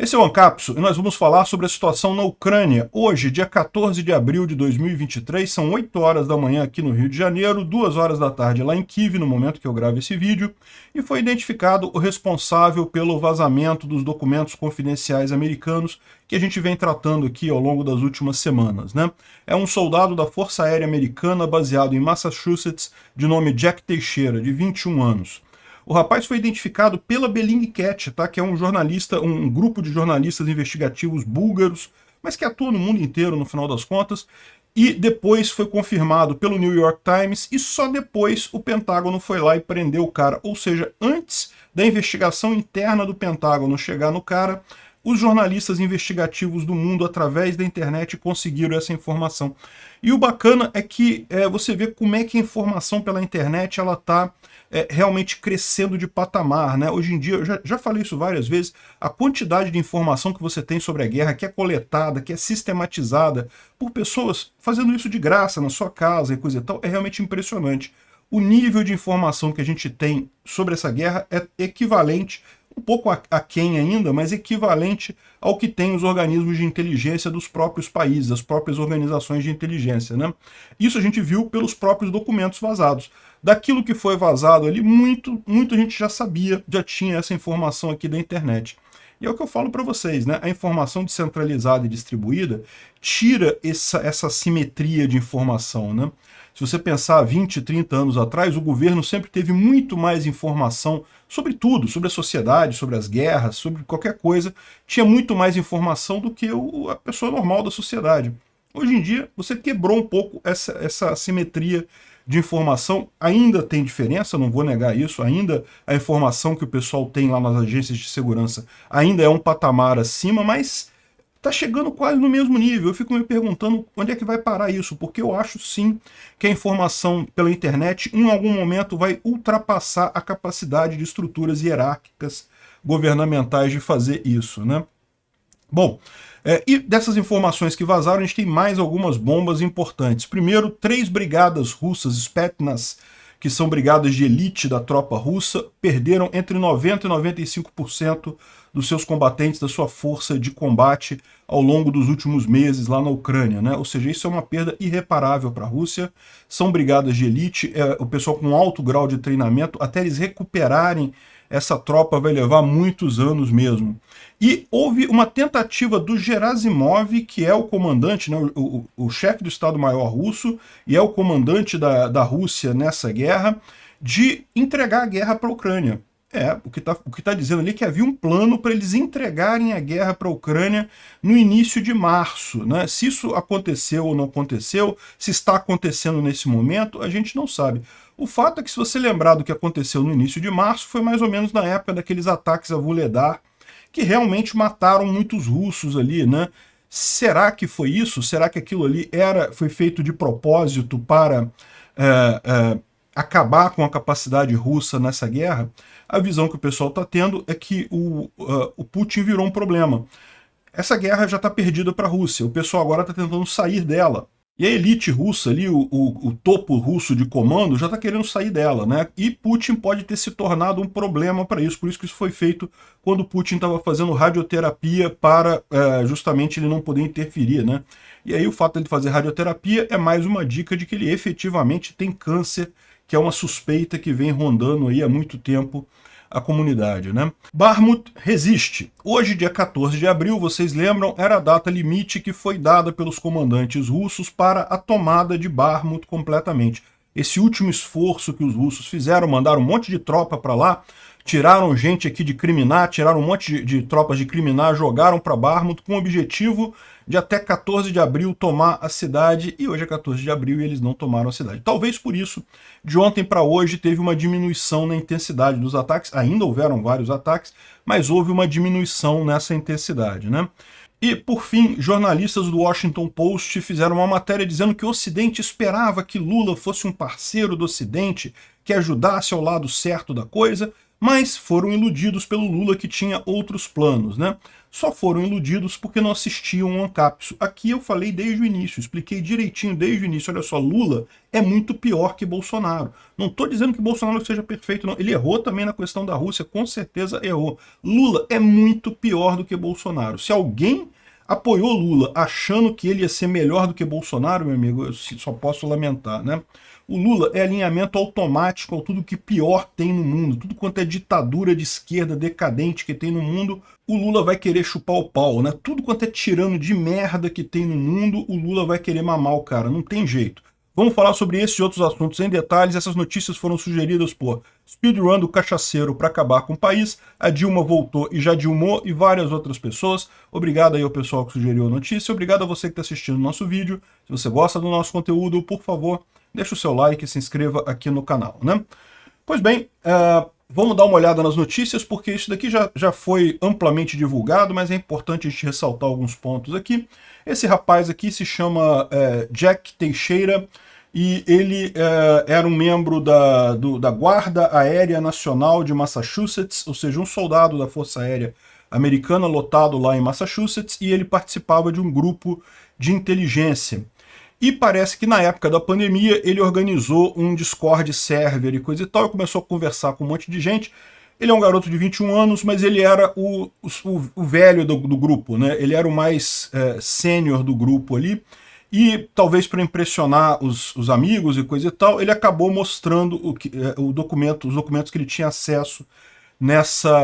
Esse é o Ancapso e nós vamos falar sobre a situação na Ucrânia. Hoje, dia 14 de abril de 2023, são 8 horas da manhã aqui no Rio de Janeiro, 2 horas da tarde lá em Kiev, no momento que eu gravo esse vídeo, e foi identificado o responsável pelo vazamento dos documentos confidenciais americanos que a gente vem tratando aqui ao longo das últimas semanas, né? É um soldado da Força Aérea Americana baseado em Massachusetts, de nome Jack Teixeira, de 21 anos. O rapaz foi identificado pela Bellingcat, tá? Que é um jornalista, um grupo de jornalistas investigativos búlgaros, mas que atua no mundo inteiro no final das contas, e depois foi confirmado pelo New York Times, e só depois o Pentágono foi lá e prendeu o cara. Ou seja, antes da investigação interna do Pentágono chegar no cara, os jornalistas investigativos do mundo, através da internet, conseguiram essa informação. E o bacana é que você vê como é que a informação pela internet ela está realmente crescendo de patamar, né? Hoje em dia, eu já falei isso várias vezes, a quantidade de informação que você tem sobre a guerra, que é coletada, que é sistematizada por pessoas fazendo isso de graça na sua casa e coisa e tal, é realmente impressionante. O nível de informação que a gente tem sobre essa guerra é equivalente, um pouco aquém ainda, mas equivalente ao que tem os organismos de inteligência dos próprios países, as próprias organizações de inteligência, né? Isso a gente viu pelos próprios documentos vazados. Daquilo que foi vazado ali, muito a gente já sabia, já tinha essa informação aqui da internet. E é o que eu falo para vocês, né? A informação descentralizada e distribuída tira essa simetria de informação, né? Se você pensar 20, 30 anos atrás, o governo sempre teve muito mais informação sobre tudo, sobre a sociedade, sobre as guerras, sobre qualquer coisa. Tinha muito mais informação do que a pessoa normal da sociedade. Hoje em dia, você quebrou um pouco essa simetria de informação. Ainda tem diferença, não vou negar isso, ainda a informação que o pessoal tem lá nas agências de segurança ainda é um patamar acima, mas está chegando quase no mesmo nível. Eu fico me perguntando onde é que vai parar isso, porque eu acho sim que a informação pela internet em algum momento vai ultrapassar a capacidade de estruturas hierárquicas governamentais de fazer isso, né? Bom, e dessas informações que vazaram, a gente tem mais algumas bombas importantes. Primeiro, 3 brigadas russas, Spetsnaz, que são brigadas de elite da tropa russa, perderam entre 90% e 95% dos seus combatentes, da sua força de combate ao longo dos últimos meses lá na Ucrânia, né? Ou seja, isso é uma perda irreparável para a Rússia. São brigadas de elite, o pessoal com alto grau de treinamento, até eles recuperarem essa tropa vai levar muitos anos mesmo. E houve uma tentativa do Gerasimov, que é o comandante, né, o chefe do Estado-Maior russo, e é o comandante da Rússia nessa guerra, de entregar a guerra para a Ucrânia. O que tá dizendo ali é que havia um plano para eles entregarem a guerra para a Ucrânia no início de março, né? Se isso aconteceu ou não aconteceu, se está acontecendo nesse momento, a gente não sabe. O fato é que, se você lembrar do que aconteceu no início de março, foi mais ou menos na época daqueles ataques a Vuhledar, que realmente mataram muitos russos ali, né? Será que foi isso? Será que aquilo ali foi feito de propósito para acabar com a capacidade russa nessa guerra? A visão que o pessoal está tendo é que o Putin virou um problema. Essa guerra já está perdida para a Rússia, o pessoal agora está tentando sair dela. E a elite russa ali, o topo russo de comando, já está querendo sair dela, né? E Putin pode ter se tornado um problema para isso, por isso que isso foi feito quando Putin estava fazendo radioterapia para justamente ele não poder interferir, né? E aí o fato de ele fazer radioterapia é mais uma dica de que ele efetivamente tem câncer, que é uma suspeita que vem rondando aí há muito tempo a comunidade, né? Bakhmut resiste. Hoje, dia 14 de abril, vocês lembram, era a data limite que foi dada pelos comandantes russos para a tomada de Bakhmut completamente. Esse último esforço que os russos fizeram, mandaram um monte de tropa para lá, tiraram gente aqui de Kriminá, tiraram um monte de tropas de Kriminá, jogaram para Bakhmut com o objetivo de até 14 de abril tomar a cidade, e hoje é 14 de abril e eles não tomaram a cidade. Talvez por isso, de ontem para hoje, teve uma diminuição na intensidade dos ataques, ainda houveram vários ataques, mas houve uma diminuição nessa intensidade, né? E, por fim, jornalistas do Washington Post fizeram uma matéria dizendo que o Ocidente esperava que Lula fosse um parceiro do Ocidente, que ajudasse ao lado certo da coisa, mas foram iludidos pelo Lula, que tinha outros planos, né? só foram iludidos porque não assistiam ao Ancapsu. Aqui eu falei desde o início, expliquei direitinho desde o início. Olha só, Lula é muito pior que Bolsonaro. Não estou dizendo que Bolsonaro seja perfeito, não. Ele errou também na questão da Rússia, com certeza errou. Lula é muito pior do que Bolsonaro. Se alguém apoiou Lula achando que ele ia ser melhor do que Bolsonaro, meu amigo, eu só posso lamentar, né? O Lula é alinhamento automático ao tudo que pior tem no mundo, tudo quanto é ditadura de esquerda decadente que tem no mundo, o Lula vai querer chupar o pau, né? Tudo quanto é tirano de merda que tem no mundo, o Lula vai querer mamar o cara, não tem jeito. Vamos falar sobre esses e outros assuntos em detalhes. Essas notícias foram sugeridas por Speedrun do Cachaceiro para acabar com o país, a Dilma voltou e já dilmou, e várias outras pessoas. Obrigado aí ao pessoal que sugeriu a notícia, obrigado a você que está assistindo o nosso vídeo. Se você gosta do nosso conteúdo, por favor, deixa o seu like e se inscreva aqui no canal, né? Pois bem, vamos dar uma olhada nas notícias, porque isso daqui já foi amplamente divulgado, mas é importante a gente ressaltar alguns pontos aqui. Esse rapaz aqui se chama Jack Teixeira, e ele era um membro da Guarda Aérea Nacional de Massachusetts, ou seja, um soldado da Força Aérea Americana lotado lá em Massachusetts, e ele participava de um grupo de inteligência. E parece que na época da pandemia ele organizou um Discord server e coisa e tal, e começou a conversar com um monte de gente. Ele é um garoto de 21 anos, mas ele era o velho do grupo, né? Ele era o mais sênior do grupo ali. E talvez para impressionar os amigos e coisa e tal, ele acabou mostrando os documentos que ele tinha acesso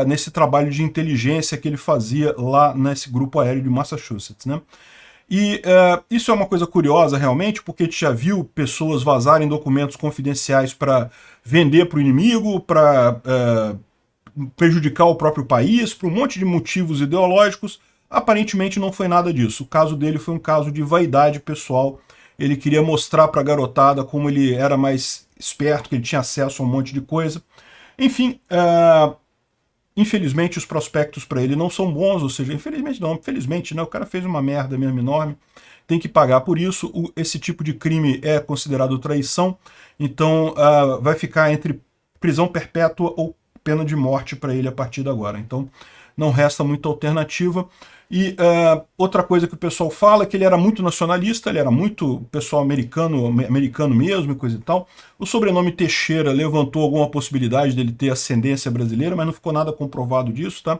nesse trabalho de inteligência que ele fazia lá nesse grupo aéreo de Massachusetts, né? E isso é uma coisa curiosa realmente, porque a gente já viu pessoas vazarem documentos confidenciais para vender para o inimigo, para prejudicar o próprio país, por um monte de motivos ideológicos. Aparentemente não foi nada disso. O caso dele foi um caso de vaidade pessoal. Ele queria mostrar para a garotada como ele era mais esperto, que ele tinha acesso a um monte de coisa. Enfim, infelizmente os prospectos para ele não são bons, ou seja, infelizmente, né, o cara fez uma merda mesmo enorme, tem que pagar por isso. Esse tipo de crime é considerado traição, então vai ficar entre prisão perpétua ou pena de morte para ele a partir de agora. Então não resta muita alternativa. E outra coisa que o pessoal fala é que ele era muito nacionalista, ele era muito pessoal americano mesmo e coisa e tal. O sobrenome Teixeira levantou alguma possibilidade dele ter ascendência brasileira, mas não ficou nada comprovado disso, tá?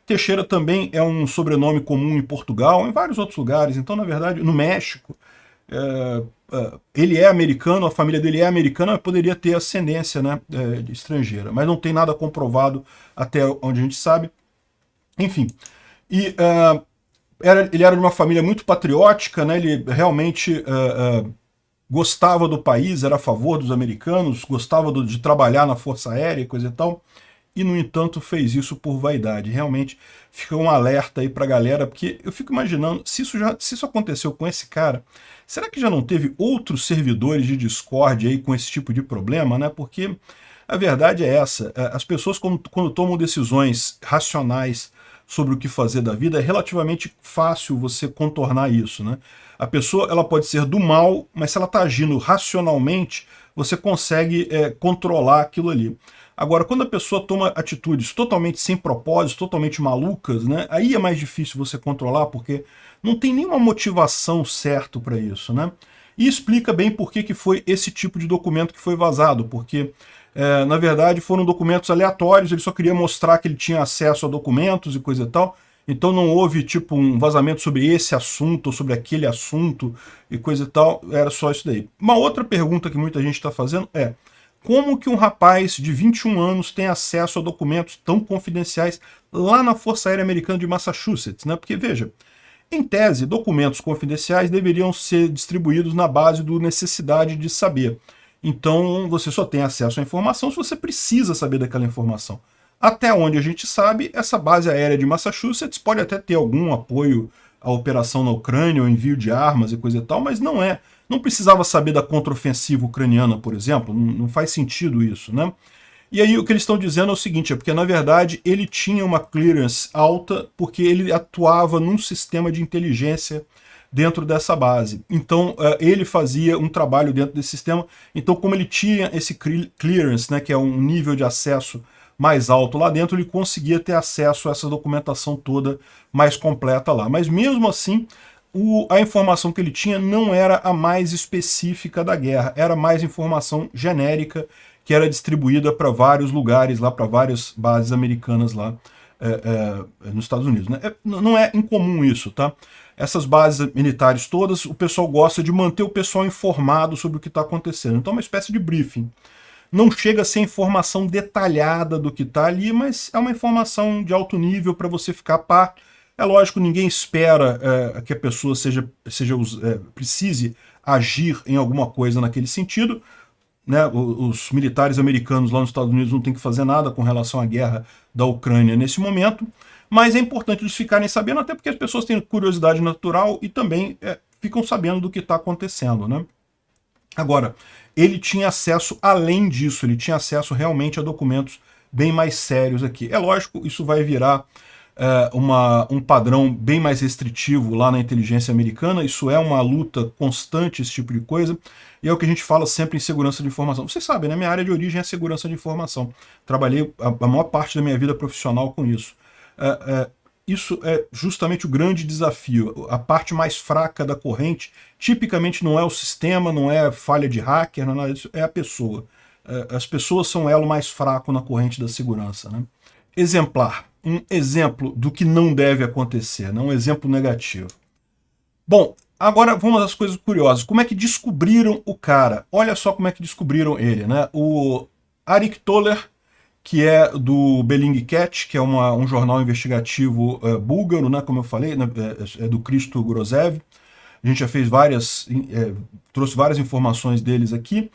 Teixeira também é um sobrenome comum em Portugal, em vários outros lugares. Então, na verdade, no México, ele é americano, a família dele é americana, mas poderia ter ascendência, né, estrangeira. Mas não tem nada comprovado até onde a gente sabe. Enfim, e ele era de uma família muito patriótica, né? Ele realmente gostava do país, era a favor dos americanos, gostava de trabalhar na Força Aérea e coisa e tal, e no entanto fez isso por vaidade. Realmente fica um alerta aí pra galera, porque eu fico imaginando, se isso aconteceu com esse cara, será que já não teve outros servidores de Discord aí com esse tipo de problema, né? Porque a verdade é essa, as pessoas quando tomam decisões racionais sobre o que fazer da vida, é relativamente fácil você contornar isso, né? A pessoa ela pode ser do mal, mas se ela está agindo racionalmente, você consegue controlar aquilo ali. Agora, quando a pessoa toma atitudes totalmente sem propósito, totalmente malucas, né? Aí é mais difícil você controlar, porque não tem nenhuma motivação certa para isso, né? E explica bem por que foi esse tipo de documento que foi vazado, porque na verdade foram documentos aleatórios, ele só queria mostrar que ele tinha acesso a documentos e coisa e tal, então não houve tipo um vazamento sobre esse assunto ou sobre aquele assunto e coisa e tal, era só isso daí. Uma outra pergunta que muita gente está fazendo é: como que um rapaz de 21 anos tem acesso a documentos tão confidenciais lá na Força Aérea Americana de Massachusetts, né? Porque, veja, em tese, documentos confidenciais deveriam ser distribuídos na base do necessidade de saber. Então, você só tem acesso à informação se você precisa saber daquela informação. Até onde a gente sabe, essa base aérea de Massachusetts pode até ter algum apoio à operação na Ucrânia, ou envio de armas e coisa e tal, mas não precisava saber da contraofensiva ucraniana, por exemplo, não faz sentido isso, né? E aí o que eles estão dizendo é o seguinte, porque na verdade ele tinha uma clearance alta porque ele atuava num sistema de inteligência dentro dessa base. Então ele fazia um trabalho dentro desse sistema, então como ele tinha esse clearance, né, que é um nível de acesso mais alto lá dentro, ele conseguia ter acesso a essa documentação toda mais completa lá. Mas mesmo assim, a informação que ele tinha não era a mais específica da guerra, era mais informação genérica que era distribuída para vários lugares lá, para várias bases americanas lá nos Estados Unidos, né? Não é incomum isso, tá? Essas bases militares todas, o pessoal gosta de manter o pessoal informado sobre o que está acontecendo. Então é uma espécie de briefing. Não chega a ser informação detalhada do que está ali, mas é uma informação de alto nível para você ficar a par. É lógico, ninguém espera que a pessoa precise agir em alguma coisa naquele sentido, né? Os militares americanos lá nos Estados Unidos não têm que fazer nada com relação à guerra da Ucrânia nesse momento, mas é importante eles ficarem sabendo, até porque as pessoas têm curiosidade natural e também ficam sabendo do que está acontecendo, né? Agora, ele tinha acesso, além disso, ele tinha acesso realmente a documentos bem mais sérios aqui. É lógico, isso vai virar um padrão bem mais restritivo lá na inteligência americana, isso é uma luta constante, esse tipo de coisa, e é o que a gente fala sempre em segurança de informação. Vocês sabem, né? Minha área de origem é segurança de informação. Trabalhei a maior parte da minha vida profissional com isso. Isso é justamente o grande desafio. A parte mais fraca da corrente, tipicamente não é o sistema, não é falha de hacker, não é nada disso, é a pessoa. As pessoas são o elo mais fraco na corrente da segurança, né? Exemplar. Um exemplo do que não deve acontecer, né? Um exemplo negativo. Bom, agora vamos às coisas curiosas. Como é que descobriram o cara? Olha só como é que descobriram ele, né? O Arik Toler, que é do Bellingcat, que é um jornal investigativo búlgaro, né, como eu falei, né, é do Christo Grozev. A gente já fez trouxe várias informações deles aqui.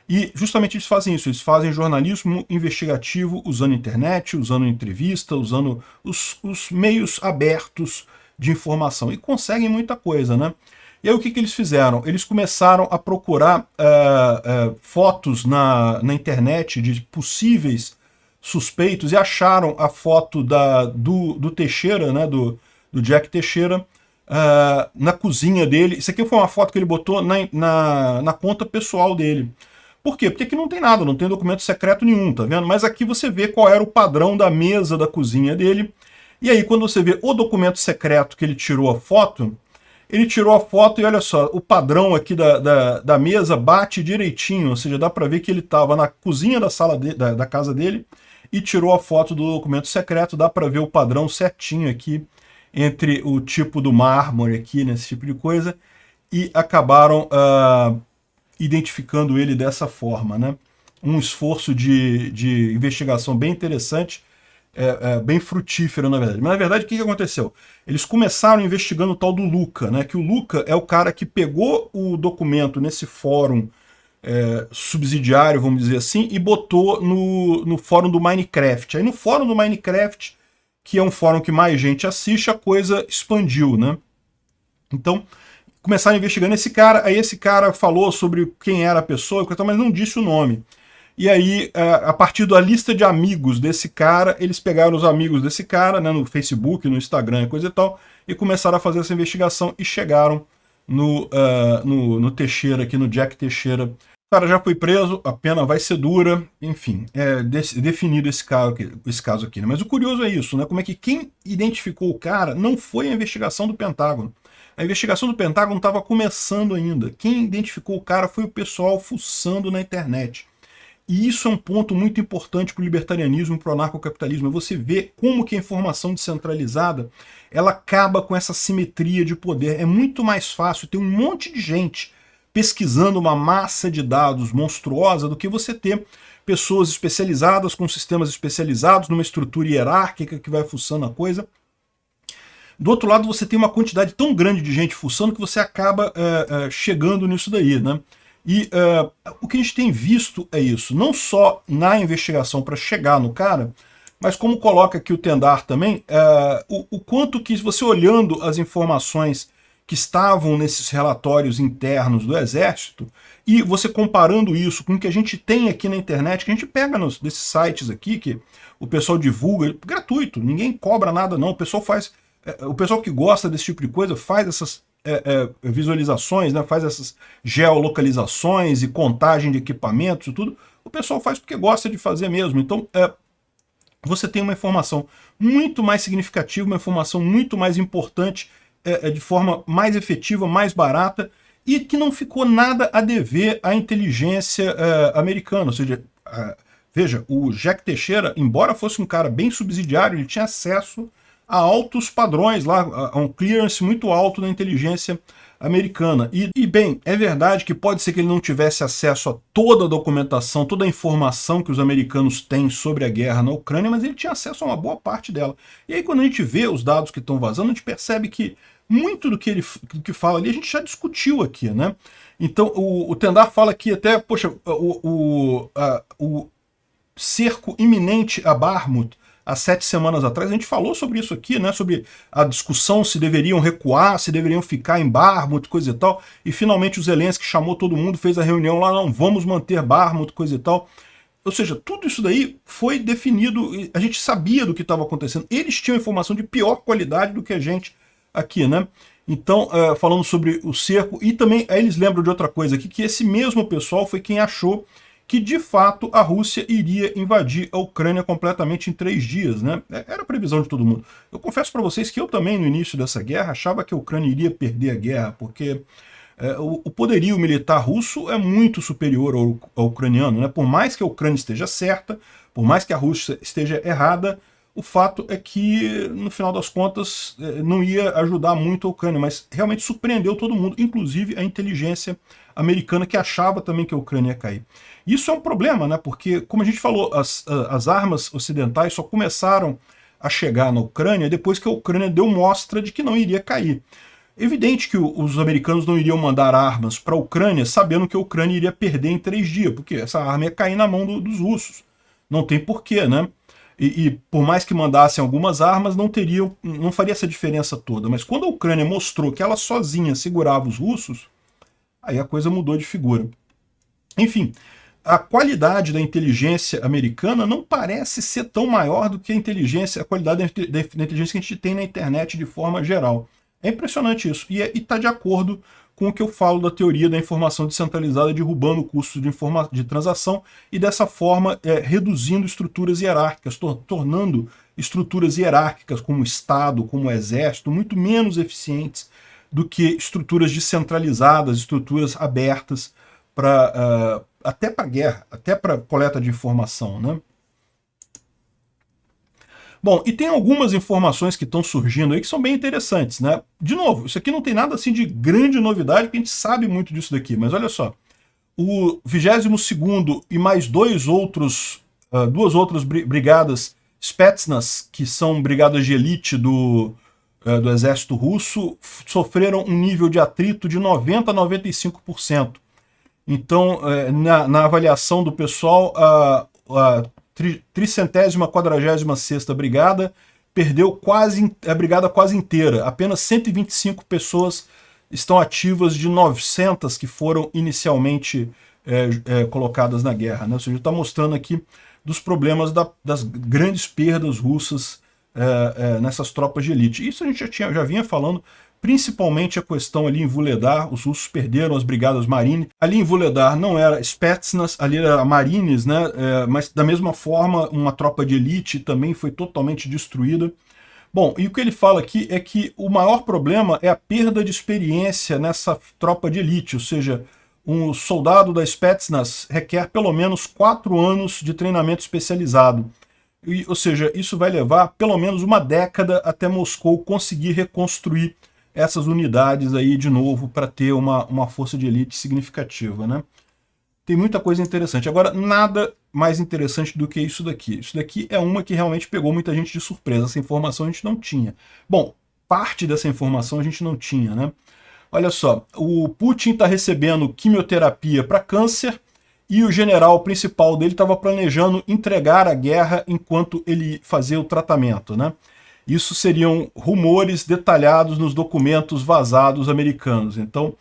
E justamente eles fazem isso, eles fazem jornalismo investigativo usando internet, usando entrevista, usando os meios abertos de informação. E conseguem muita coisa, né? E aí o que eles fizeram? Eles começaram a procurar fotos na internet de possíveis suspeitos e acharam a foto do Teixeira, né, do Jack Teixeira, na cozinha dele. Isso aqui foi uma foto que ele botou na conta pessoal dele. Por quê? Porque aqui não tem nada, não tem documento secreto nenhum, tá vendo? Mas aqui você vê qual era o padrão da mesa da cozinha dele. E aí quando você vê o documento secreto que ele tirou a foto e olha só, o padrão aqui da mesa bate direitinho, ou seja, dá para ver que ele estava na cozinha da sala da casa dele e tirou a foto do documento secreto, dá para ver o padrão certinho aqui entre o tipo do mármore aqui, nesse tipo de coisa, e acabaram identificando ele dessa forma, né? Um esforço de investigação bem interessante, bem frutífero, na verdade. Mas, na verdade, o que aconteceu? Eles começaram investigando o tal do Luca, né? Que o Luca é o cara que pegou o documento nesse fórum subsidiário, vamos dizer assim, e botou no fórum do Minecraft. Aí no fórum do Minecraft, que é um fórum que mais gente assiste, a coisa expandiu, né? Então, começaram investigando esse cara, aí esse cara falou sobre quem era a pessoa, mas não disse o nome. E aí, a partir da lista de amigos desse cara, eles pegaram os amigos desse cara, né, no Facebook, no Instagram e coisa e tal, e começaram a fazer essa investigação e chegaram no Teixeira, aqui no Jack Teixeira. O cara já foi preso, a pena vai ser dura, enfim, definido esse caso aqui. Né? Mas o curioso é isso, né? Como é que quem identificou o cara não foi a investigação do Pentágono. A investigação do Pentágono estava começando ainda. Quem identificou o cara foi o pessoal fuçando na internet. E isso é um ponto muito importante para o libertarianismo e para o anarcocapitalismo. É você ver como que a informação descentralizada ela acaba com essa simetria de poder. É muito mais fácil ter um monte de gente pesquisando uma massa de dados monstruosa do que você ter pessoas especializadas com sistemas especializados numa estrutura hierárquica que vai fuçando a coisa. Do outro lado, você tem uma quantidade tão grande de gente fuçando que você acaba chegando nisso daí, né? E o que a gente tem visto é isso, não só na investigação para chegar no cara, mas como coloca aqui o Tendar também, o quanto que você olhando as informações que estavam nesses relatórios internos do Exército, e você comparando isso com o que a gente tem aqui na internet, que a gente pega desses sites aqui, que o pessoal divulga, gratuito, ninguém cobra nada não, o pessoal faz... O pessoal que gosta desse tipo de coisa faz essas visualizações, né, faz essas geolocalizações e contagem de equipamentos e tudo. O pessoal faz porque gosta de fazer mesmo. Então, você tem uma informação muito mais significativa, uma informação muito mais importante, de forma mais efetiva, mais barata, e que não ficou nada a dever à inteligência americana. Ou seja, veja, o Jack Teixeira, embora fosse um cara bem subsidiário, ele tinha acesso a altos padrões lá, a um clearance muito alto da inteligência americana. E bem, é verdade que pode ser que ele não tivesse acesso a toda a documentação, toda a informação que os americanos têm sobre a guerra na Ucrânia, mas ele tinha acesso a uma boa parte dela. E aí quando a gente vê os dados que estão vazando, a gente percebe que muito do que ele fala ali a gente já discutiu aqui, né? Então o Tendar fala aqui até, poxa, o cerco iminente a Bakhmut, há 7 semanas atrás, a gente falou sobre isso aqui, né? Sobre a discussão se deveriam recuar, se deveriam ficar em Bakhmut, coisa e tal, e finalmente o Zelensky chamou todo mundo, fez a reunião lá, não, vamos manter Bakhmut, coisa e tal. Ou seja, tudo isso daí foi definido, a gente sabia do que estava acontecendo, eles tinham informação de pior qualidade do que a gente aqui, né? Então, falando sobre o cerco, e também aí eles lembram de outra coisa aqui, que esse mesmo pessoal foi quem achou que de fato a Rússia iria invadir a Ucrânia completamente em 3 dias, né? Era a previsão de todo mundo. Eu confesso para vocês que eu também, no início dessa guerra, achava que a Ucrânia iria perder a guerra, porque o poderio militar russo é muito superior ao ucraniano, né? Por mais que a Ucrânia esteja certa, por mais que a Rússia esteja errada, o fato é que, no final das contas, não ia ajudar muito a Ucrânia, mas realmente surpreendeu todo mundo, inclusive a inteligência americana, que achava também que a Ucrânia ia cair. Isso é um problema, né? Porque, como a gente falou, as armas ocidentais só começaram a chegar na Ucrânia depois que a Ucrânia deu mostra de que não iria cair. Evidente que os americanos não iriam mandar armas para a Ucrânia sabendo que a Ucrânia iria perder em 3 dias, porque essa arma ia cair na mão dos russos. Não tem porquê, né? E por mais que mandassem algumas armas, não faria essa diferença toda. Mas quando a Ucrânia mostrou que ela sozinha segurava os russos, aí a coisa mudou de figura. Enfim, a qualidade da inteligência americana não parece ser tão maior do que a qualidade da inteligência que a gente tem na internet de forma geral. É impressionante isso. E está de acordo com o que eu falo da teoria da informação descentralizada, derrubando o custo de transação e dessa forma reduzindo estruturas hierárquicas, tornando estruturas hierárquicas como o Estado, como o Exército, muito menos eficientes do que estruturas descentralizadas, estruturas abertas até para guerra, até para coleta de informação, né? Bom, e tem algumas informações que estão surgindo aí que são bem interessantes, né? De novo, isso aqui não tem nada assim de grande novidade, porque a gente sabe muito disso daqui, mas olha só. O 22º e mais duas outras brigadas Spetsnaz, que são brigadas de elite do exército russo, sofreram um nível de atrito de 90% a 95%. Então, na avaliação do pessoal, a 346ª Brigada perdeu a brigada quase inteira. Apenas 125 pessoas estão ativas de 900 que foram inicialmente colocadas na guerra, né? Ou seja, está mostrando aqui dos problemas das grandes perdas russas nessas tropas de elite. Isso a gente já vinha falando, principalmente a questão ali em Vuhledar, os russos perderam as brigadas Marine. Ali em Vuhledar não era Spetsnaz, ali era Marines, né? Mas da mesma forma, uma tropa de elite também foi totalmente destruída. Bom, e o que ele fala aqui é que o maior problema é a perda de experiência nessa tropa de elite, ou seja, um soldado da Spetsnaz requer pelo menos 4 anos de treinamento especializado. Ou seja, isso vai levar pelo menos uma década até Moscou conseguir reconstruir essas unidades aí de novo para ter uma força de elite significativa, né? Tem muita coisa interessante. Agora, nada mais interessante do que isso daqui. Isso daqui é uma que realmente pegou muita gente de surpresa. Essa informação a gente não tinha. Bom, parte dessa informação a gente não tinha, né? Olha só, o Putin está recebendo quimioterapia para câncer e o general principal dele estava planejando entregar a guerra enquanto ele fazia o tratamento, né? Isso seriam rumores detalhados nos documentos vazados americanos. Então,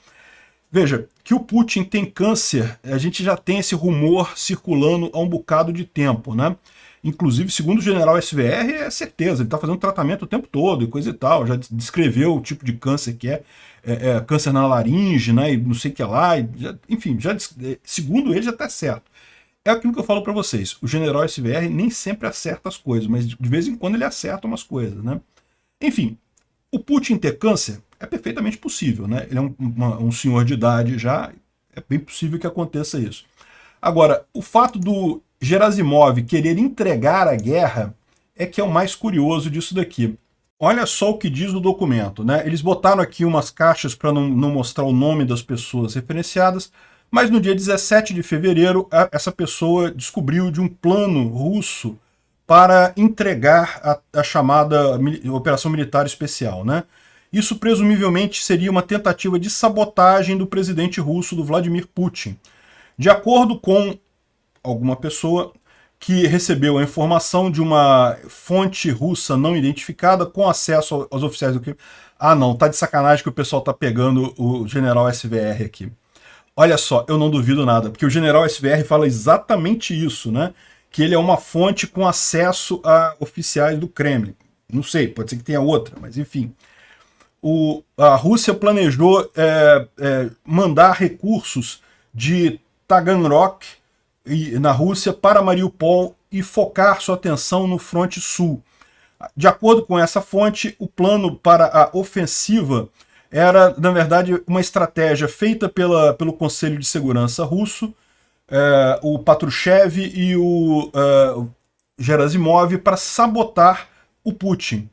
veja, que o Putin tem câncer, a gente já tem esse rumor circulando há um bocado de tempo, né? Inclusive, segundo o general SVR, é certeza, ele está fazendo tratamento o tempo todo e coisa e tal, já descreveu o tipo de câncer que é câncer na laringe, né, e não sei o que lá, enfim, segundo ele já está certo. é aquilo que eu falo para vocês. O general SVR nem sempre acerta as coisas, mas de vez em quando ele acerta umas coisas, né? Enfim, o Putin ter câncer é perfeitamente possível, né? Ele é um senhor de idade já, é bem possível que aconteça isso. Agora, o fato do Gerasimov querer entregar a guerra é que é o mais curioso disso daqui. Olha só o que diz o documento, né? Eles botaram aqui umas caixas para não mostrar o nome das pessoas referenciadas, mas no dia 17 de fevereiro, essa pessoa descobriu de um plano russo para entregar a chamada Operação Militar Especial, né? Isso presumivelmente seria uma tentativa de sabotagem do presidente russo, do Vladimir Putin. De acordo com alguma pessoa que recebeu a informação de uma fonte russa não identificada com acesso aos oficiais do crime. Ah não, tá de sacanagem que o pessoal tá pegando o general SVR aqui. Olha só, eu não duvido nada, porque o general SVR fala exatamente isso, né? Que ele é uma fonte com acesso a oficiais do Kremlin. Não sei, pode ser que tenha outra, mas enfim. A Rússia planejou mandar recursos de Taganrog na Rússia para Mariupol e focar sua atenção no fronte sul. De acordo com essa fonte, o plano para a ofensiva era, na verdade, uma estratégia feita pelo Conselho de Segurança russo, o Patrushev e o Gerasimov, para sabotar o Putin.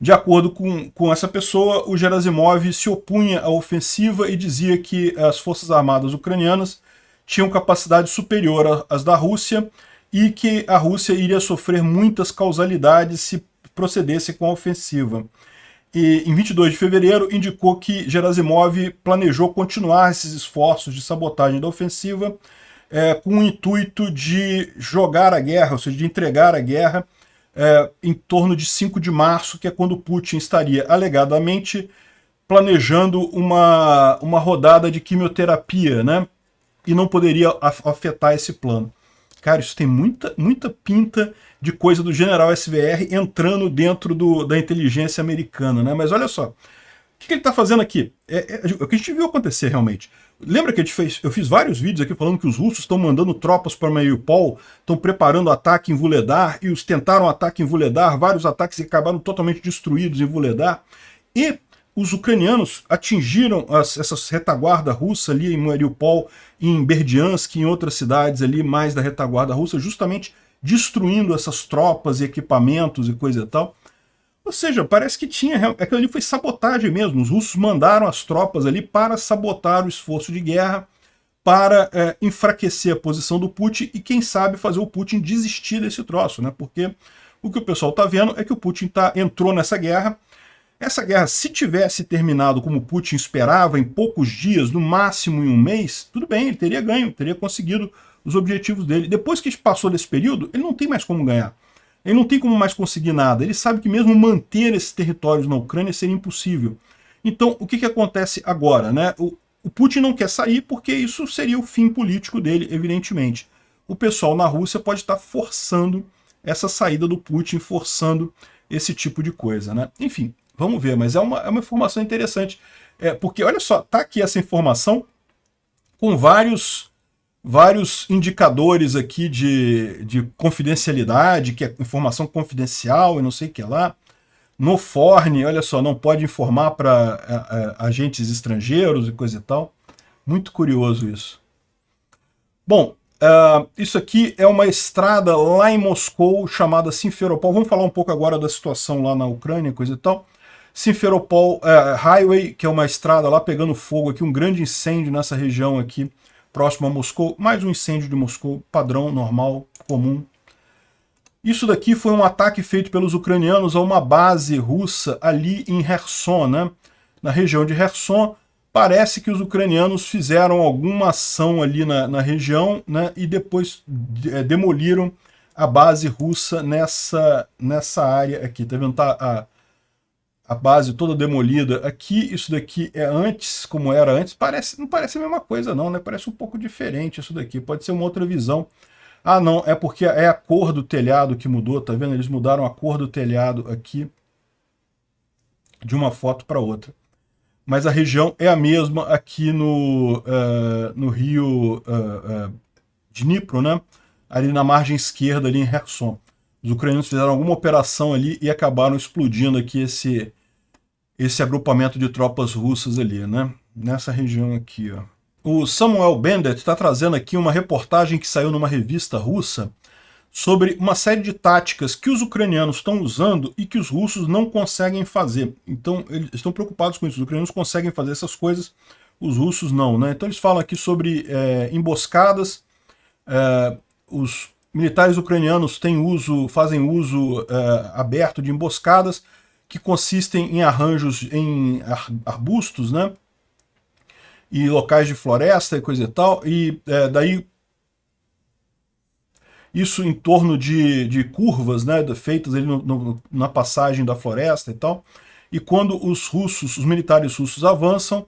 De acordo com essa pessoa, o Gerasimov se opunha à ofensiva e dizia que as forças armadas ucranianas tinham capacidade superior às da Rússia e que a Rússia iria sofrer muitas causalidades se procedesse com a ofensiva. E em 22 de fevereiro indicou que Gerasimov planejou continuar esses esforços de sabotagem da ofensiva com o intuito de jogar a guerra, ou seja, de entregar a guerra em torno de 5 de março, que é quando Putin estaria alegadamente planejando uma rodada de quimioterapia, né? E não poderia afetar esse plano. Cara, isso tem muita pinta de coisa do general SVR entrando dentro da inteligência americana, né? Mas olha só, o que ele está fazendo aqui? É o que a gente viu acontecer realmente. Lembra que eu fiz vários vídeos aqui falando que os russos estão mandando tropas para Mariupol, estão preparando ataque em Vuhledar, e os tentaram ataque em Vuhledar, vários ataques acabaram totalmente destruídos em Vuhledar, e os ucranianos atingiram essa retaguarda russa ali em Mariupol, em Berdiansk, em outras cidades ali mais da retaguarda russa, justamente destruindo essas tropas e equipamentos e coisa e tal. Ou seja, parece que aquilo ali foi sabotagem mesmo. Os russos mandaram as tropas ali para sabotar o esforço de guerra, para enfraquecer a posição do Putin e, quem sabe, fazer o Putin desistir desse troço, né? Porque o que o pessoal está vendo é que o Putin entrou nessa guerra. Essa guerra, se tivesse terminado como o Putin esperava, em poucos dias, no máximo em um mês, tudo bem, ele teria ganho, teria conseguido os objetivos dele. Depois que passou desse período, ele não tem mais como ganhar. Ele não tem como mais conseguir nada. Ele sabe que mesmo manter esses territórios na Ucrânia seria impossível. Então, o que acontece agora, né? O Putin não quer sair porque isso seria o fim político dele, evidentemente. O pessoal na Rússia pode estar forçando essa saída do Putin, forçando esse tipo de coisa, né? Enfim, vamos ver, mas é uma informação interessante. Porque, olha só, tá aqui essa informação com vários indicadores aqui de confidencialidade, que é informação confidencial e não sei o que lá. No Forne, olha só, não pode informar para agentes estrangeiros e coisa e tal. Muito curioso isso. Bom, isso aqui é uma estrada lá em Moscou chamada Simferopol. Vamos falar um pouco agora da situação lá na Ucrânia e coisa e tal. Simferopol Highway, que é uma estrada lá pegando fogo aqui, um grande incêndio nessa região aqui, próximo a Moscou, mais um incêndio de Moscou, padrão, normal, comum. Isso daqui foi um ataque feito pelos ucranianos a uma base russa ali em Kherson, né? Na região de Kherson. Parece que os ucranianos fizeram alguma ação ali na região, né? E depois demoliram a base russa nessa área aqui. Tá vendo? Tá a base toda demolida aqui. Isso daqui é antes, como era antes. Não parece a mesma coisa não, né? Parece um pouco diferente isso daqui. Pode ser uma outra visão. Ah não, é porque é a cor do telhado que mudou, tá vendo? Eles mudaram a cor do telhado aqui de uma foto para outra. Mas a região é a mesma aqui no rio Dnipro, né? ali na margem esquerda, ali em Kherson. Os ucranianos fizeram alguma operação ali e acabaram explodindo aqui esse agrupamento de tropas russas ali, né? Nessa região aqui, ó. O Samuel Bendit está trazendo aqui uma reportagem que saiu numa revista russa sobre uma série de táticas que os ucranianos estão usando e que os russos não conseguem fazer. Então, eles estão preocupados com isso. Os ucranianos conseguem fazer essas coisas, os russos não, né? Então, eles falam aqui sobre emboscadas. Os militares ucranianos fazem uso aberto de emboscadas que consistem em arranjos em arbustos, né? E locais de floresta e coisa e tal, e daí isso em torno de curvas, né, feitas ali na passagem da floresta e tal, e quando os militares russos avançam,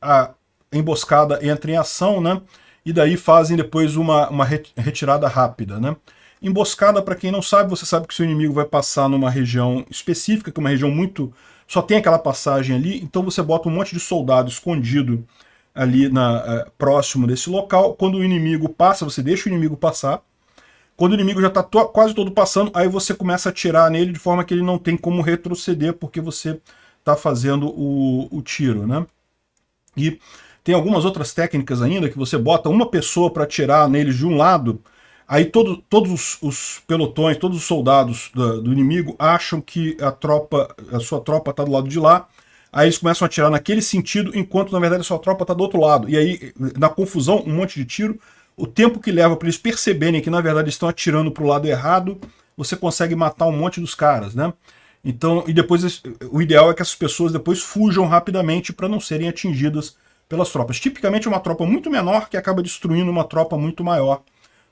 a emboscada entra em ação, né, e daí fazem depois uma retirada rápida, né. Emboscada, para quem não sabe, você sabe que o seu inimigo vai passar numa região específica, que é uma região só tem aquela passagem ali, então você bota um monte de soldado escondido ali próximo desse local. Quando o inimigo passa, você deixa o inimigo passar. Quando o inimigo já está quase todo passando, aí você começa a atirar nele de forma que ele não tem como retroceder, porque você está fazendo o tiro, né? E tem algumas outras técnicas ainda, que você bota uma pessoa para atirar neles de um lado, aí todos os pelotões, todos os soldados do inimigo acham que a sua tropa está do lado de lá, aí eles começam a atirar naquele sentido, enquanto na verdade a sua tropa está do outro lado. E aí, na confusão, um monte de tiro, o tempo que leva para eles perceberem que na verdade estão atirando para o lado errado, você consegue matar um monte dos caras, né? Então, e depois o ideal é que essas pessoas depois fujam rapidamente para não serem atingidas pelas tropas. Tipicamente é uma tropa muito menor que acaba destruindo uma tropa muito maior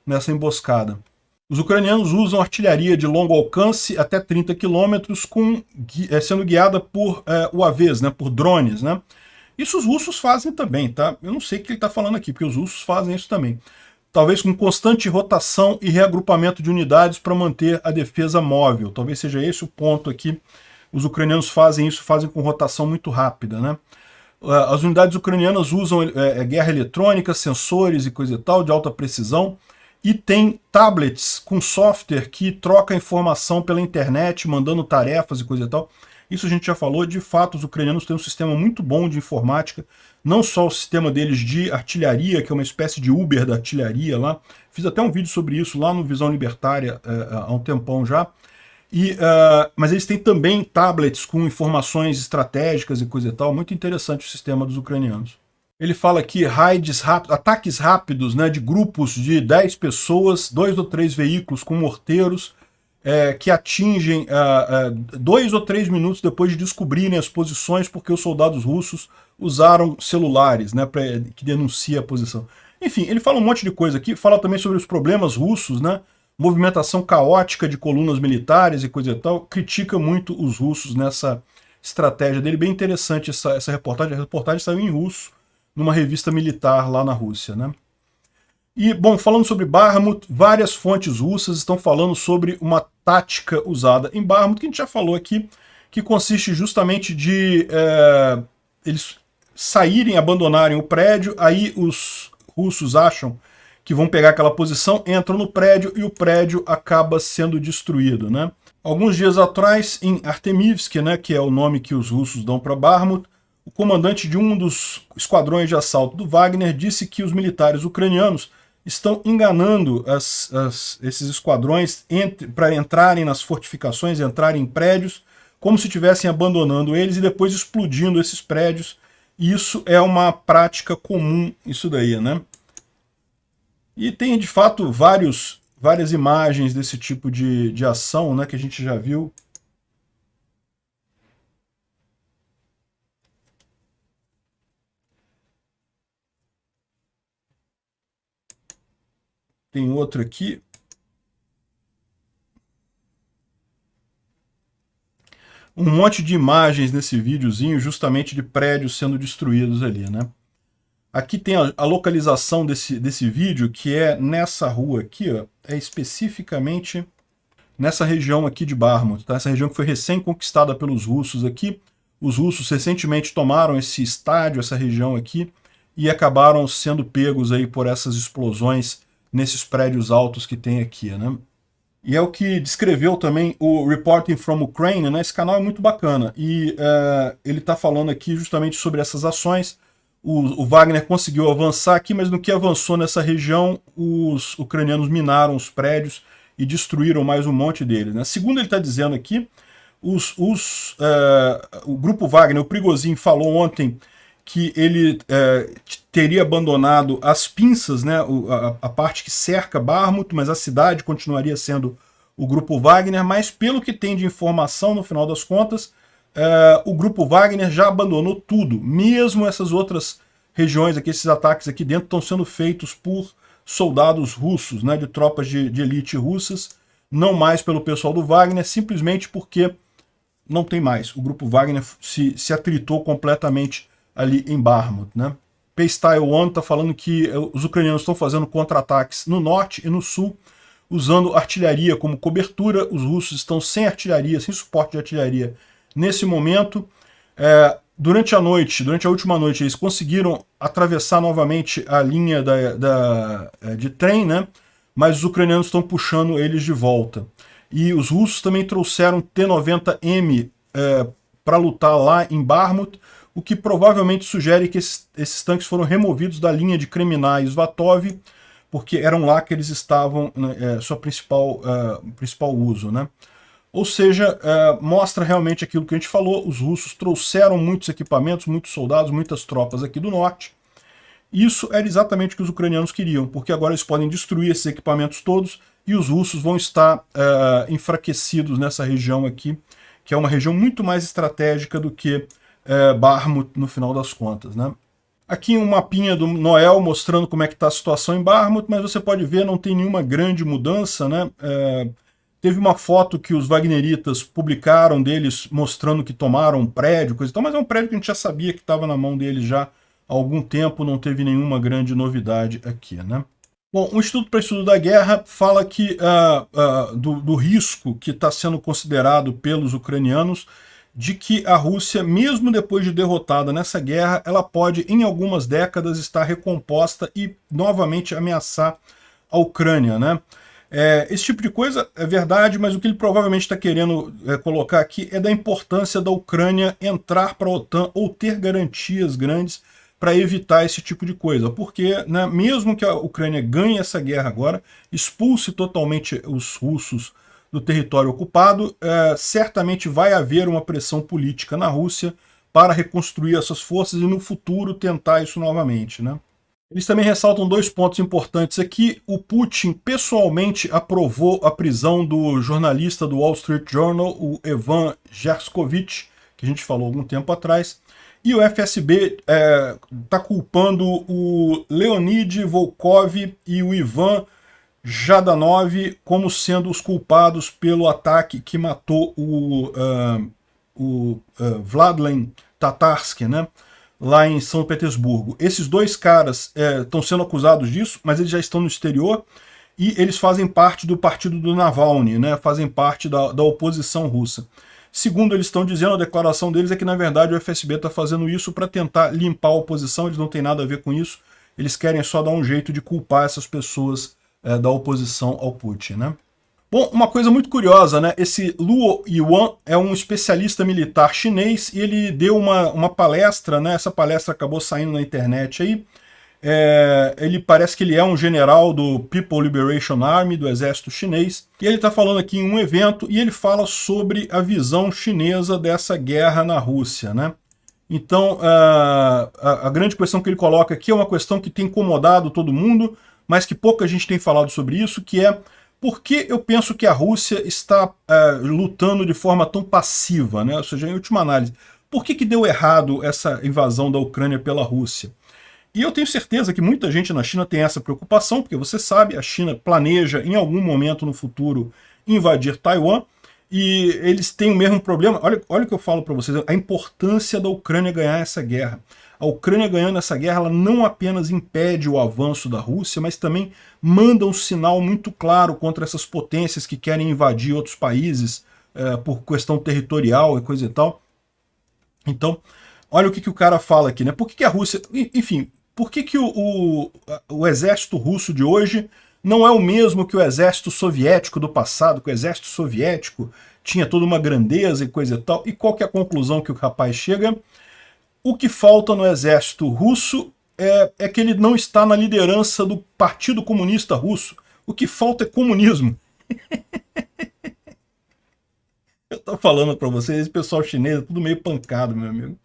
nessa emboscada. Os ucranianos usam artilharia de longo alcance até 30 km, sendo guiada por UAVs, né, por drones, né? Isso os russos fazem também, tá? Eu não sei o que ele está falando aqui, porque os russos fazem isso também. Talvez com constante rotação e reagrupamento de unidades para manter a defesa móvel. Talvez seja esse o ponto aqui. Os ucranianos fazem isso, fazem com rotação muito rápida, né? As unidades ucranianas usam guerra eletrônica, sensores e coisa e tal, de alta precisão, e tem tablets com software que troca informação pela internet, mandando tarefas e coisa e tal. Isso a gente já falou, de fato os ucranianos têm um sistema muito bom de informática, não só o sistema deles de artilharia, que é uma espécie de Uber da artilharia lá, fiz até um vídeo sobre isso lá no Visão Libertária há um tempão já, mas eles têm também tablets com informações estratégicas e coisa e tal, muito interessante o sistema dos ucranianos. Ele fala aqui ataques rápidos, né, de grupos de 10 pessoas, 2 ou 3 veículos com morteiros, que atingem 2 ou 3 minutos depois de descobrirem as posições, porque os soldados russos usaram celulares, né, que denuncia a posição. Enfim, ele fala um monte de coisa aqui, fala também sobre os problemas russos, né, movimentação caótica de colunas militares e coisa e tal, critica muito os russos nessa estratégia dele. Bem interessante essa reportagem. A reportagem saiu em russo, numa revista militar lá na Rússia, né? E, bom, falando sobre Bakhmut, várias fontes russas estão falando sobre uma tática usada em Bakhmut, que a gente já falou aqui, que consiste justamente de eles saírem, abandonarem o prédio, aí os russos acham que vão pegar aquela posição, entram no prédio e o prédio acaba sendo destruído, né? Alguns dias atrás, em Artemivsk, né, que é o nome que os russos dão para Bakhmut, o comandante de um dos esquadrões de assalto do Wagner disse que os militares ucranianos estão enganando esses esquadrões para entrarem nas fortificações, entrarem em prédios, como se estivessem abandonando eles e depois explodindo esses prédios. E isso é uma prática comum, isso daí, né? E tem, de fato, várias imagens desse tipo de ação, né, que a gente já viu. Tem outro aqui. Um monte de imagens nesse videozinho, justamente de prédios sendo destruídos ali, né? Aqui tem a localização desse vídeo, que é nessa rua aqui, ó, é especificamente nessa região aqui de Bakhmut, tá? Essa região que foi recém-conquistada pelos russos aqui. Os russos recentemente tomaram esse estádio, essa região aqui, e acabaram sendo pegos aí por essas explosões nesses prédios altos que tem aqui, né? E é o que descreveu também o Reporting from Ukraine, né? Esse canal é muito bacana. E ele está falando aqui justamente sobre essas ações. O Wagner conseguiu avançar aqui, mas no que avançou nessa região, os ucranianos minaram os prédios e destruíram mais um monte deles, né? Segundo ele está dizendo aqui, o grupo Wagner, o Prigozhin, falou ontem que ele teria abandonado as pinças, né, a parte que cerca Bakhmut, mas a cidade continuaria sendo o grupo Wagner, mas pelo que tem de informação, no final das contas, o grupo Wagner já abandonou tudo, mesmo essas outras regiões aqui, esses ataques aqui dentro estão sendo feitos por soldados russos, né, de tropas de elite russas, não mais pelo pessoal do Wagner, simplesmente porque não tem mais. O grupo Wagner se atritou completamente ali em Bakhmut, né? Paystyle One está falando que os ucranianos estão fazendo contra-ataques no norte e no sul, usando artilharia como cobertura. Os russos estão sem artilharia, sem suporte de artilharia nesse momento. Durante a última noite, eles conseguiram atravessar novamente a linha de trem, né? Mas os ucranianos estão puxando eles de volta. E os russos também trouxeram T-90M para lutar lá em Bakhmut, o que provavelmente sugere que esses tanques foram removidos da linha de Kreminna e Svatov, porque eram lá que eles estavam, sua principal uso, né? Ou seja, mostra realmente aquilo que a gente falou, os russos trouxeram muitos equipamentos, muitos soldados, muitas tropas aqui do norte. Isso era exatamente o que os ucranianos queriam, porque agora eles podem destruir esses equipamentos todos e os russos vão estar enfraquecidos nessa região aqui, que é uma região muito mais estratégica do que Bakhmut no final das contas, né? Aqui um mapinha do Noel mostrando como é que está a situação em Bakhmut, mas você pode ver, não tem nenhuma grande mudança, né? Teve uma foto que os wagneritas publicaram deles mostrando que tomaram um prédio, coisa e tal, mas é um prédio que a gente já sabia que estava na mão deles já há algum tempo, não teve nenhuma grande novidade aqui, né? Bom, o Instituto para Estudo da Guerra fala que do risco que está sendo considerado pelos ucranianos de que a Rússia, mesmo depois de derrotada nessa guerra, ela pode, em algumas décadas, estar recomposta e novamente ameaçar a Ucrânia, né? Esse tipo de coisa é verdade, mas o que ele provavelmente está querendo colocar aqui é da importância da Ucrânia entrar para a OTAN ou ter garantias grandes para evitar esse tipo de coisa. Porque, né, mesmo que a Ucrânia ganhe essa guerra agora, expulse totalmente os russos do território ocupado, certamente vai haver uma pressão política na Rússia para reconstruir essas forças e no futuro tentar isso novamente, né? Eles também ressaltam dois pontos importantes aqui. O Putin pessoalmente aprovou a prisão do jornalista do Wall Street Journal, o Evan Gershkovich, que a gente falou algum tempo atrás. E o FSB está culpando o Leonid Volkov e o Ivan Jdanov como sendo os culpados pelo ataque que matou o Vladlen Tatarsky, né, lá em São Petersburgo. Esses dois caras estão sendo acusados disso, mas eles já estão no exterior e eles fazem parte do partido do Navalny, né, fazem parte da oposição russa. Segundo eles estão dizendo, a declaração deles é que, na verdade, o FSB está fazendo isso para tentar limpar a oposição, eles não têm nada a ver com isso, eles querem só dar um jeito de culpar essas pessoas da oposição ao Putin, né? Bom, uma coisa muito curiosa, né? Esse Luo Yuan é um especialista militar chinês e ele deu uma palestra, né? Essa palestra acabou saindo na internet aí. Ele parece que ele é um general do People Liberation Army, do exército chinês, e ele está falando aqui em um evento e ele fala sobre a visão chinesa dessa guerra na Rússia, né? Então, a grande questão que ele coloca aqui é uma questão que tem incomodado todo mundo, mas que pouca gente tem falado sobre isso, que é por que eu penso que a Rússia está lutando de forma tão passiva, né? Ou seja, em última análise, por que deu errado essa invasão da Ucrânia pela Rússia? E eu tenho certeza que muita gente na China tem essa preocupação, porque você sabe, a China planeja em algum momento no futuro invadir Taiwan, e eles têm o mesmo problema. Olha o que eu falo para vocês, a importância da Ucrânia ganhar essa guerra. A Ucrânia ganhando essa guerra, ela não apenas impede o avanço da Rússia, mas também manda um sinal muito claro contra essas potências que querem invadir outros países por questão territorial e coisa e tal. Então, olha o que o cara fala aqui, né? Por que a Rússia... Enfim, por que o exército russo de hoje não é o mesmo que o exército soviético do passado, que o exército soviético tinha toda uma grandeza e coisa e tal. E qual que é a conclusão que o rapaz chega? O que falta no exército russo é que ele não está na liderança do Partido Comunista Russo. O que falta é comunismo. Eu tô falando para vocês, esse pessoal chinês é tudo meio pancado, meu amigo.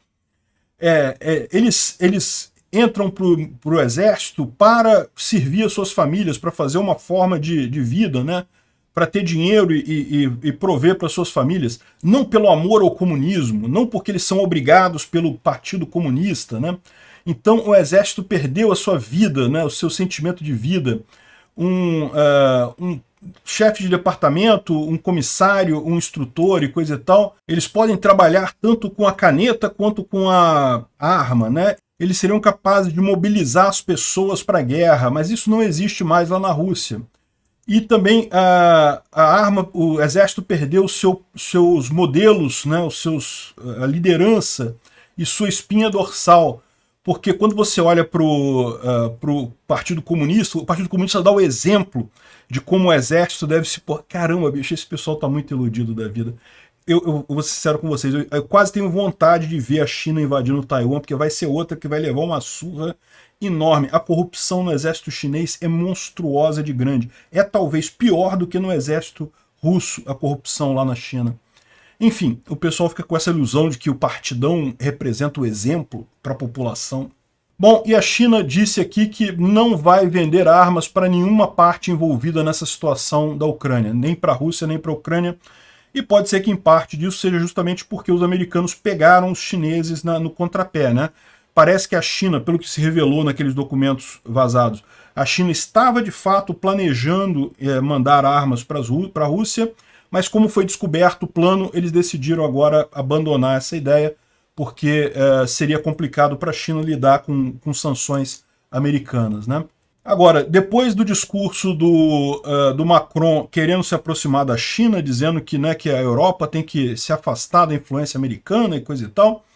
Eles entram pro exército para servir as suas famílias, para fazer uma forma de vida, né? Para ter dinheiro e prover para suas famílias, não pelo amor ao comunismo, não porque eles são obrigados pelo Partido Comunista, né? Então o exército perdeu a sua vida, né? O seu sentimento de vida. Um chefe de departamento, um comissário, um instrutor e coisa e tal, eles podem trabalhar tanto com a caneta quanto com a arma, né? Eles seriam capazes de mobilizar as pessoas para a guerra, mas isso não existe mais lá na Rússia. E também o exército perdeu seus modelos, né, a liderança e sua espinha dorsal. Porque quando você olha para o Partido Comunista dá o exemplo de como o exército deve se pôr. Caramba, bicho, esse pessoal está muito iludido da vida. Eu vou ser sincero com vocês, eu quase tenho vontade de ver a China invadindo Taiwan, porque vai ser outra que vai levar uma surra enorme. A corrupção no exército chinês é monstruosa de grande. É talvez pior do que no exército russo, a corrupção lá na China. Enfim, o pessoal fica com essa ilusão de que o partidão representa o exemplo para a população. Bom, e a China disse aqui que não vai vender armas para nenhuma parte envolvida nessa situação da Ucrânia, nem para a Rússia, nem para a Ucrânia. E pode ser que em parte disso seja justamente porque os americanos pegaram os chineses no contrapé, né? Parece que a China, pelo que se revelou naqueles documentos vazados, a China estava de fato planejando mandar armas para a Rússia, mas como foi descoberto o plano, eles decidiram agora abandonar essa ideia, porque seria complicado para a China lidar com sanções americanas, né? Agora, depois do discurso do Macron querendo se aproximar da China, dizendo que, né, que a Europa tem que se afastar da influência americana e coisa e tal,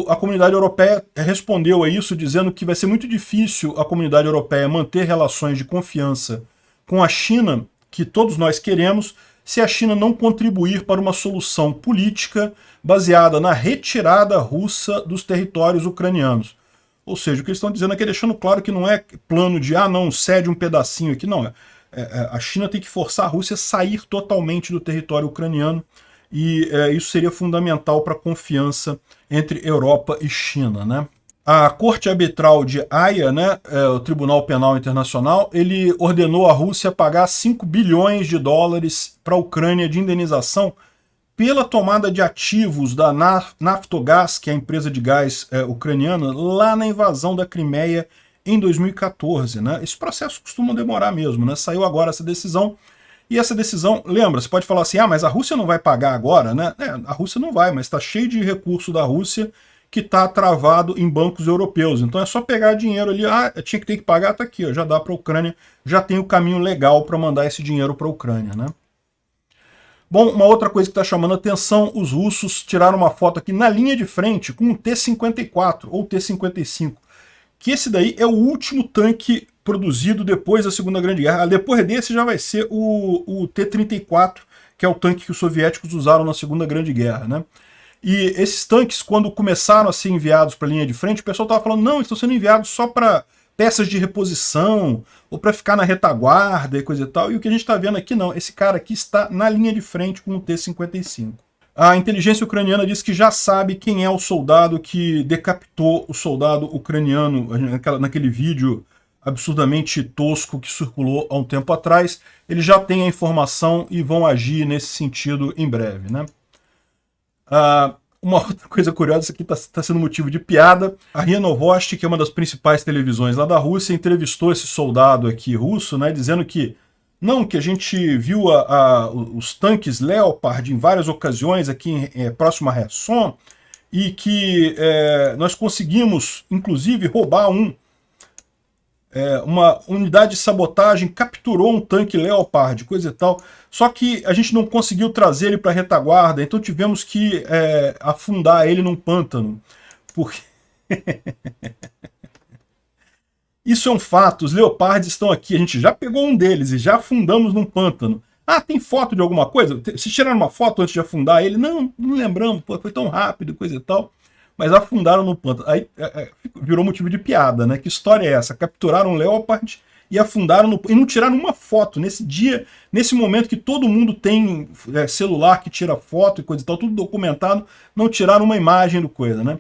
a comunidade europeia respondeu a isso dizendo que vai ser muito difícil a comunidade europeia manter relações de confiança com a China, que todos nós queremos, se a China não contribuir para uma solução política baseada na retirada russa dos territórios ucranianos. Ou seja, o que eles estão dizendo aqui é deixando claro que não é plano de, não, cede um pedacinho aqui, não. A China tem que forçar a Rússia a sair totalmente do território ucraniano, e isso seria fundamental para a confiança entre Europa e China, né? A Corte Arbitral de Haia, né, o Tribunal Penal Internacional, ele ordenou a Rússia pagar 5 bilhões de dólares para a Ucrânia de indenização pela tomada de ativos da Naftogaz, que é a empresa de gás ucraniana, lá na invasão da Crimeia em 2014. Né? Esse processo costuma demorar mesmo, né? Saiu agora essa decisão, e essa decisão, lembra, você pode falar assim, mas a Rússia não vai pagar agora, né? A Rússia não vai, mas está cheio de recurso da Rússia que está travado em bancos europeus. Então é só pegar dinheiro ali, tinha que ter que pagar, tá aqui, já dá para a Ucrânia, já tem o caminho legal para mandar esse dinheiro para a Ucrânia, né? Bom, uma outra coisa que está chamando a atenção, os russos tiraram uma foto aqui na linha de frente com um T-54 ou T-55, que esse daí é o último tanque produzido depois da Segunda Grande Guerra. Depois desse já vai ser o T-34, que é o tanque que os soviéticos usaram na Segunda Grande Guerra, né? E esses tanques, quando começaram a ser enviados para a linha de frente, o pessoal estava falando, não, eles estão sendo enviados só para peças de reposição, ou para ficar na retaguarda e coisa e tal. E o que a gente está vendo aqui, não. Esse cara aqui está na linha de frente com o T-55. A inteligência ucraniana diz que já sabe quem é o soldado que decapitou o soldado ucraniano naquele vídeo absurdamente tosco que circulou há um tempo atrás. Eles já têm a informação e vão agir nesse sentido em breve, né? Uma outra coisa curiosa, isso aqui está sendo motivo de piada. A RIA Novosti, que é uma das principais televisões lá da Rússia, entrevistou esse soldado aqui russo, né, dizendo que não, que a gente viu os tanques Leopard em várias ocasiões aqui próximo a Kherson, e que nós conseguimos, inclusive, roubar uma unidade de sabotagem capturou um tanque Leopard, coisa e tal, só que a gente não conseguiu trazer ele para a retaguarda, então tivemos que afundar ele num pântano. Porque... Isso é um fato, os leopards estão aqui, a gente já pegou um deles e já afundamos num pântano. Ah, tem foto de alguma coisa? Se tiraram uma foto antes de afundar ele? Não, não lembramos, pô, foi tão rápido, coisa e tal. Mas afundaram no pântano. Aí virou motivo de piada, né? Que história é essa? Capturaram um leopard e afundaram no... E não tiraram uma foto nesse dia, nesse momento que todo mundo tem celular que tira foto e coisa e tal, tudo documentado, não tiraram uma imagem do coisa, né?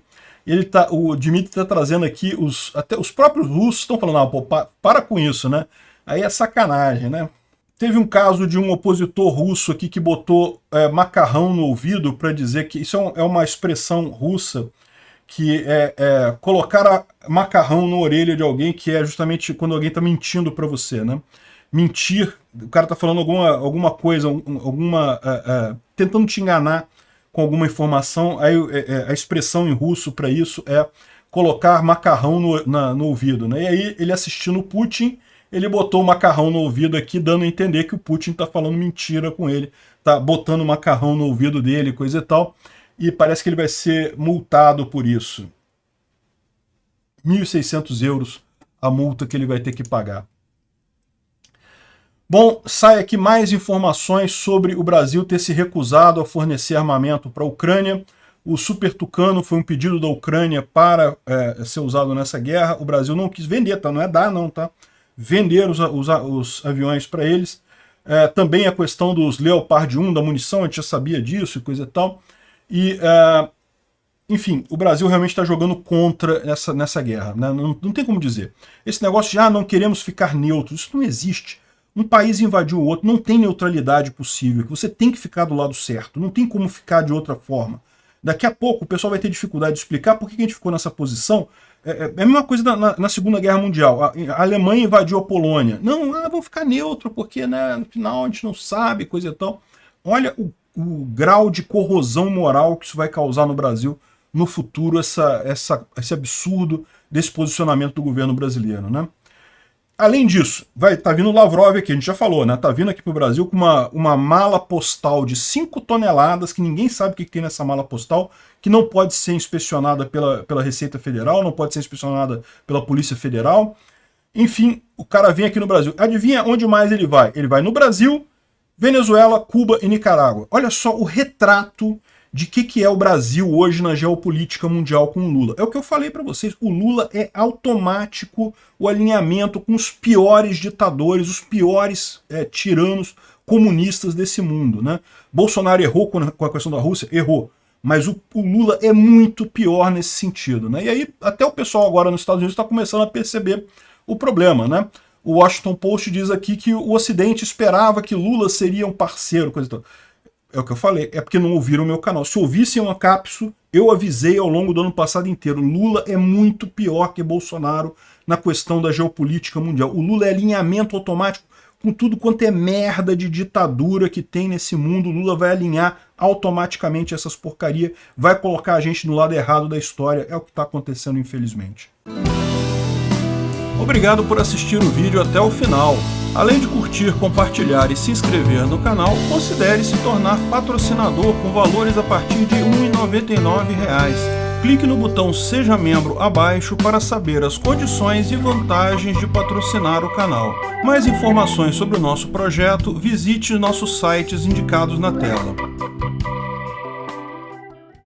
O Dmitry está trazendo aqui, até os próprios russos estão falando, ah, pô, para com isso, né? Aí é sacanagem, né? Teve um caso de um opositor russo aqui que botou macarrão no ouvido para dizer que isso é uma expressão russa, que é colocar macarrão na orelha de alguém, que é justamente quando alguém está mentindo para você, né? Mentir, o cara está falando alguma coisa, tentando te enganar com alguma informação, aí a expressão em russo para isso é colocar macarrão no ouvido, né? E aí ele assistindo o Putin, ele botou o macarrão no ouvido aqui, dando a entender que o Putin está falando mentira com ele, tá botando macarrão no ouvido dele, coisa e tal, e parece que ele vai ser multado por isso. 1.600 euros a multa que ele vai ter que pagar. Bom, sai aqui mais informações sobre o Brasil ter se recusado a fornecer armamento para a Ucrânia. O Super Tucano foi um pedido da Ucrânia para ser usado nessa guerra. O Brasil não quis vender, tá? Não é dar não, tá? Vender os aviões para eles. Também a questão dos Leopard 1, da munição, a gente já sabia disso e coisa e tal. E, enfim, o Brasil realmente está jogando contra nessa guerra, né? Não tem como dizer. Esse negócio de, não queremos ficar neutros, isso não existe. Um país invadiu o outro, não tem neutralidade possível, você tem que ficar do lado certo, não tem como ficar de outra forma. Daqui a pouco o pessoal vai ter dificuldade de explicar por que a gente ficou nessa posição. É a mesma coisa na Segunda Guerra Mundial. A Alemanha invadiu a Polônia. Não, vamos ficar neutro, porque né, no final a gente não sabe, coisa e tal. Olha o grau de corrosão moral que isso vai causar no Brasil no futuro, esse absurdo desse posicionamento do governo brasileiro, né? Além disso, tá vindo o Lavrov aqui, a gente já falou, né? Tá vindo aqui pro Brasil com uma mala postal de 5 toneladas, que ninguém sabe o que tem nessa mala postal, que não pode ser inspecionada pela Receita Federal, não pode ser inspecionada pela Polícia Federal. Enfim, o cara vem aqui no Brasil. Adivinha onde mais ele vai? Ele vai no Brasil, Venezuela, Cuba e Nicarágua. Olha só o retrato de que é o Brasil hoje na geopolítica mundial com o Lula. É o que eu falei para vocês, o Lula é automático o alinhamento com os piores ditadores, os piores tiranos comunistas desse mundo, né? Bolsonaro errou com a questão da Rússia? Errou. Mas o Lula é muito pior nesse sentido, né? E aí até o pessoal agora nos Estados Unidos está começando a perceber o problema, né? O Washington Post diz aqui que o Ocidente esperava que Lula seria um parceiro, coisa e tal. É o que eu falei, é porque não ouviram o meu canal. Se ouvissem uma cápsula, eu avisei ao longo do ano passado inteiro, Lula é muito pior que Bolsonaro na questão da geopolítica mundial. O Lula é alinhamento automático com tudo quanto é merda de ditadura que tem nesse mundo. O Lula vai alinhar automaticamente essas porcarias, vai colocar a gente no lado errado da história. É o que está acontecendo, infelizmente. Obrigado por assistir o vídeo até o final. Além de curtir, compartilhar e se inscrever no canal, considere se tornar patrocinador com valores a partir de R$ 1,99. Clique no botão Seja Membro abaixo para saber as condições e vantagens de patrocinar o canal. Mais informações sobre o nosso projeto, visite nossos sites indicados na tela.